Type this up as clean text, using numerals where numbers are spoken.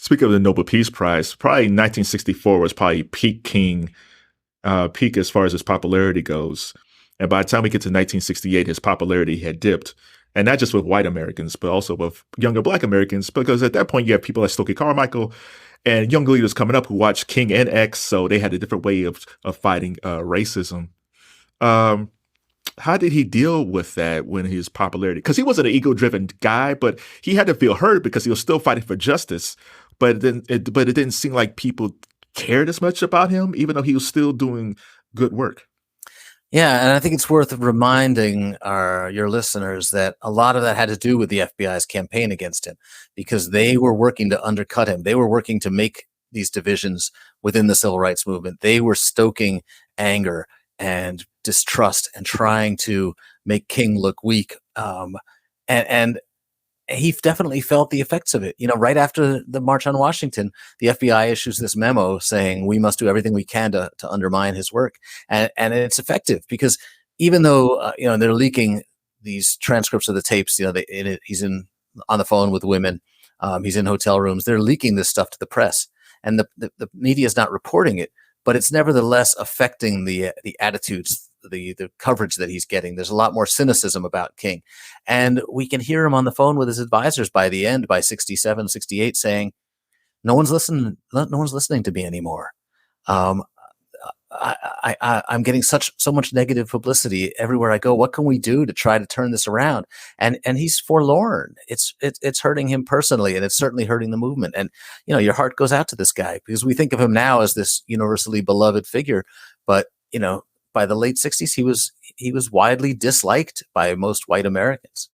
Speaking of the Nobel Peace Prize, probably 1964 was probably peak King, peak as far as his popularity goes. And by the time we get to 1968, his popularity had dipped. And not just with white Americans, but also with younger black Americans, because at that point you have people like Stokely Carmichael and young leaders coming up who watched King and X, so they had a different way of fighting racism. Um, how did he deal with that when his popularity? Because he wasn't an ego-driven guy, but he had to feel hurt because he was still fighting for justice. But it didn't seem like people cared as much about him, even though he was still doing good work. Yeah, and I think it's worth reminding your listeners that a lot of that had to do with the FBI's campaign against him, because they were working to undercut him. They were working to make these divisions within the civil rights movement. They were stoking anger and distrust and trying to make King look weak. And he definitely felt the effects of it. Right after the March on Washington, the FBI issues this memo saying we must do everything we can to undermine his work. And it's effective because even though, they're leaking these transcripts of the tapes, he's on the phone with women, he's in hotel rooms, they're leaking this stuff to the press, and the media is not reporting it, but it's nevertheless affecting the attitudes, the coverage that he's getting. There's a lot more cynicism about King. And we can hear him on the phone with his advisors by the end, by 67, 68, saying, no one's listening to me anymore. I'm getting so much negative publicity everywhere I go. What can we do to try to turn this around? And he's forlorn. It's hurting him personally, and it's certainly hurting the movement. And, your heart goes out to this guy, because we think of him now as this universally beloved figure. But, by the late 60s, he was widely disliked by most white Americans.